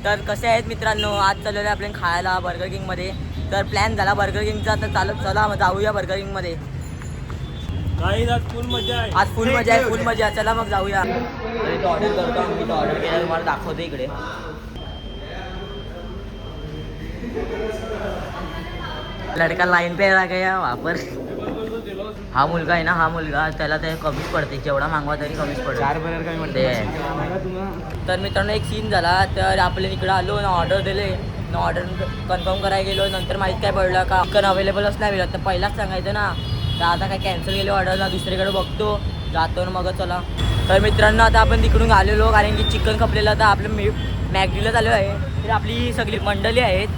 तर कसे आहेत मित्रांनो, आज चाललेलो आहे आपण खायला बर्गर किंगमध्ये. तर प्लॅन झाला बर्गर किंगचा, तर चालत चला मग जाऊया बर्गर किंगमध्ये. आज फुल मजा आहे. आज फुल मजा आहे, फुल मजा. चला मग जाऊया. तर इथं ऑर्डर करतो आम्ही. इथं ऑर्डर केलं तुम्हाला दाखवतो इकडे. लडका लाईन पे गया वापर. हा मुलगा आहे ना, हा मुलगा त्याला ते कमीच पडते, जेवढा मागवा तरी कमीच पडते. 4 बर्गर काय म्हणते. तर मित्रांनो एक सीन झाला. तर आपल्या इकडं आलो ना, ऑर्डर दिले ना, ऑर्डर कन्फर्म करायला गेलो. नंतर माहीत काय पडलं का चिकन अवेलेबलच नाही मिळत. तर पहिलाच सांगायचं ना. तर आता काय कॅन्सल केली ऑर्डर ना, दुसरीकडे बघतो जातो ना मग. चला तर मित्रांनो आता आपण तिकडून आलेलो, कारण की चिकन खपलेलं. तर आपलं मॅगडीला चालू आहे. तर आपली सगळी मंडळी आहेत.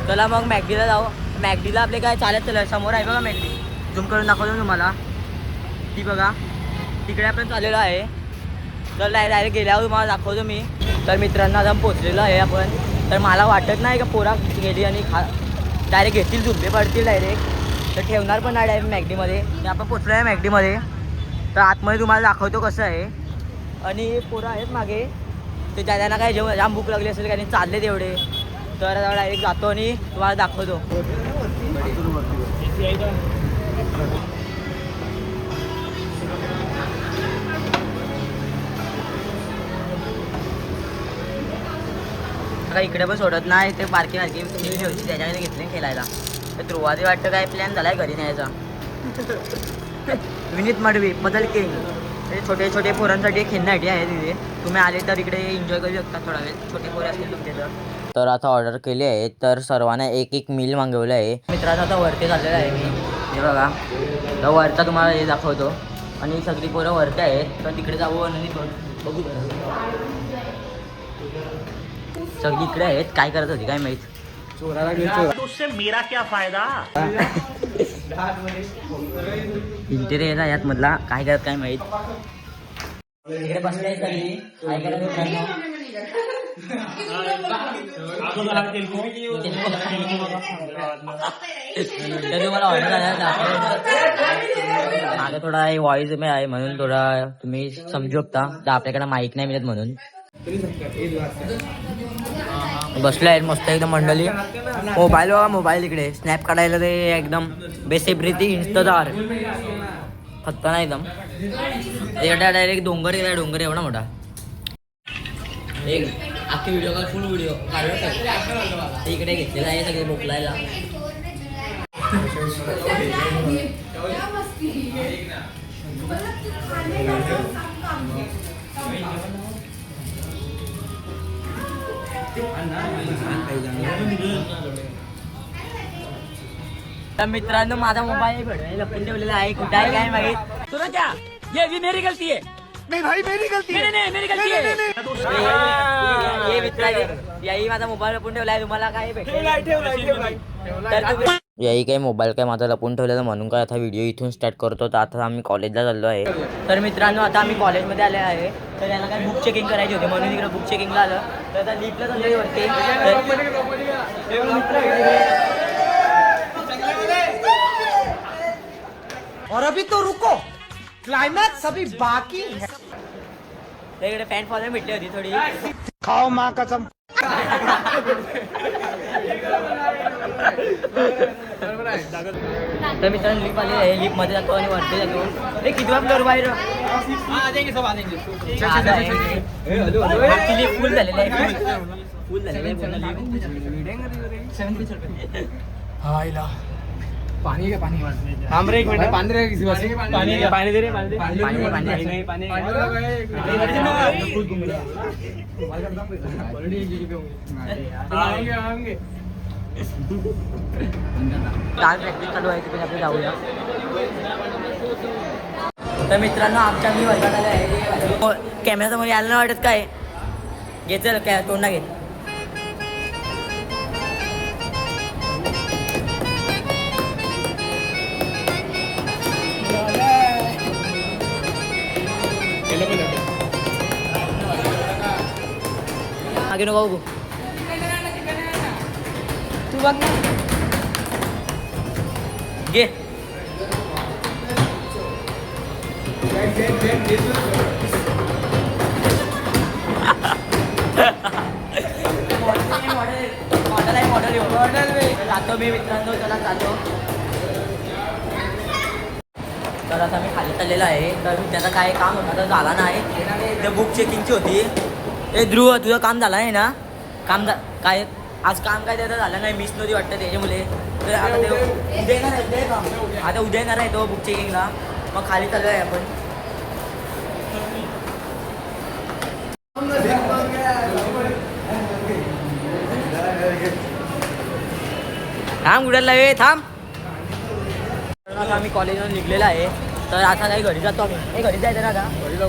चला मग मॅगडीला जाऊ. मॅगडीला आपले काय चालत चालू आहे. समोर आहे बघा मॅगडी, झूम करून दाखवतो तुम्हाला. ती बघा तिकडे आपण चाललेलो आहे. तर डायरेक्ट गेल्यावर तुम्हाला दाखवतो मी. तर मित्रांनो आता पोचलेलो आहे आपण. तर मला वाटत नाही का पोरा गेली आणि डायरेक्ट घेतील, झुंबे पडतील डायरेक्ट. तर ठेवणार पण नाही डायरेक्ट मॅगडीमध्ये. तर आपण पोचलो आहे मॅगडीमध्ये. तर आतमध्ये तुम्हाला दाखवतो कसं आहे. आणि पोरं आहेत मागे, ते ज्यांना काय जेवण जाम भूक लागली असेल, कारण चालले तेवढे. तर आता डायरेक्ट जातो आणि तुम्हाला दाखवतो. इकडे पण सोडत नाही. ते बारकी तुम्ही ठेवची त्याच्याकडे घेतले खेळायला. तर ध्रुवादी वाटतं काय प्लॅन झाला आहे घरी न्यायचा. विनीत मडवी बदल किंग, हे छोटे छोटे पोरांसाठी खेळण्यासाठी आहे तिथे. तुम्ही आले तर इकडे एन्जॉय करू शकता थोडा वेळ, छोटे पोरे असतील तुमचे तर. आता ऑर्डर केली आहे. तर सर्वांना एक एक मील मागवलं आहे. मित्रांनो आता वरती चाललेलं आहे मी. हे बघा, तर वरचा तुम्हाला हे दाखवतो. आणि सगळी पोरं वरती आहेत. तर तिकडे जाऊ आणि बघू. सगळी इकडे आहेत. काय करत होती काय माहित. उससे मेरा क्या फायदा. इंटेरियर यात मधला काय करत काय माहित. इकडे बसले सगळी काय करत मला ऑर्डर आला. मागे थोडा व्हॉइस आहे म्हणून थोडा तुम्ही समजू शकता. तर आपल्याकडे माईक नाही मिळत म्हणून बसले आहेत मस्त एकदम मंडळी. मोबाईल बघा, मोबाईल इकडे स्नॅप काढायला ते एकदम बेसेब्रिती इंस्टादार फक्त नाही एकदम. इकडे डायरेक्ट डोंगर गेला, डोंगर एवढा मोठा. एक अख्खी व्हिडिओ का फुल व्हिडिओ काढून इकडे घेतलेला आहे सगळे मोकलायला. तर मित्रांनो माझा मोबाईल लपून ठेवलेला आहे. कुठे आहे काय माहित. तुला क्या ये भी मेरी गलती है. नहीं भाई मेरी गलती है. नहीं मेरी गलती है. ये मित्रांनो याही माझा मोबाईल लपून ठेवलाय. तुम्हाला काय भेटेल. याही काय मोबाईल काय माझा लपून ठेवलेला म्हणून काय आता व्हिडिओ इथून स्टार्ट करतो. तर आता आम्ही कॉलेजला चाललो आहे. तर मित्रांनो आता आम्ही कॉलेजमध्ये आले आहे. तर त्यांना काय बुक चेकिंग करायची होती म्हणून इकडे बुक चेकिंगला आलं. तर आता लिफ्टला चाललो वरती. और अभी तो रुको, क्लाइमैक्स अभी बाकी है. इकडे पॅन्ट फॉलो भेटली होती थोडी. खाओ माँ कसम. तर मित्रांनो लिफ्ट आली आहे. लिफ्ट मध्ये जातो आणि वरती जातो. हे कितवा फ्लोअर बाहेर फुल झालेलं आहे. फुल झालेलं आहे. पानी का पानी. थांब रे एक मिनिट. पानी रे किसी पास पानी दे. पानी दे रे. पानी पाणी पानी. डान्स प्रॅक्टिस चालू आहे तिकडे आपण जाऊया. तर मित्रांनो आमच्या मी वर्गात आले आहे. कॅमेरासमोर यायला नाही वाटत काय. घे चल काय तोंडा घे. आगे नको बघू. तू बघ ना. घे. जातो मी मित्रांनो, चला चालतो. तर आता मी खाली चाललेला आहे. तर त्याचं काय काम होतं तर झाला नाही. ते बुक चेकिंगची होती. ए ध्रुव, तुझं काम झालं आहे ना? काय आज काम काय त्याचं झालं नाही, मिस नव्हती वाटतं त्याच्यामुळे. तर आता ते उद्या येणार आहे, उद्या काम आता उद्या येणार आहे तो बुक चेकिंगला. मग खाली चाललो आहे आपण. थांब उडायला वे थांब. आम्ही कॉलेजवरून निघलेला आहे. तर आता काही घरी जातो आम्ही. घरी जायचं ना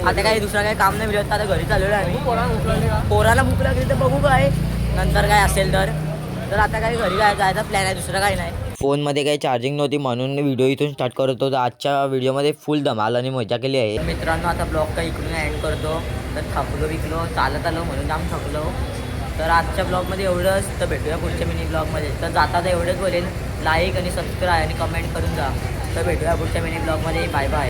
आता काही दुसरं काही काम नाही मिळत. आता घरी चाललेलो आहे आम्ही. पोराला भूक लागली तर बघू काय नंतर काय असेल तर आता काही घरी जायचा प्लॅन आहे, दुसरं काही नाही. फोनमध्ये काही चार्जिंग नव्हती म्हणून व्हिडिओ इथून स्टार्ट करत होतो. आजच्या व्हिडिओमध्ये फुल धमाल आणि मजा केली आहे. मित्रांनो आता ब्लॉग काही इकडून एंड करतो. तर थकलो विकलो चालत आलो म्हणून जाम थकलो. तर आजच्या ब्लॉगमध्ये एवढंच. तर भेटूया पुढच्या मिनी ब्लॉगमध्ये. तर जाता एवढंच बोलेल, लाईक आणि सबस्क्राईब आणि कमेंट करून जा. तर भेटूया पुढच्या मिनी ब्लॉगमध्ये. Bye bye.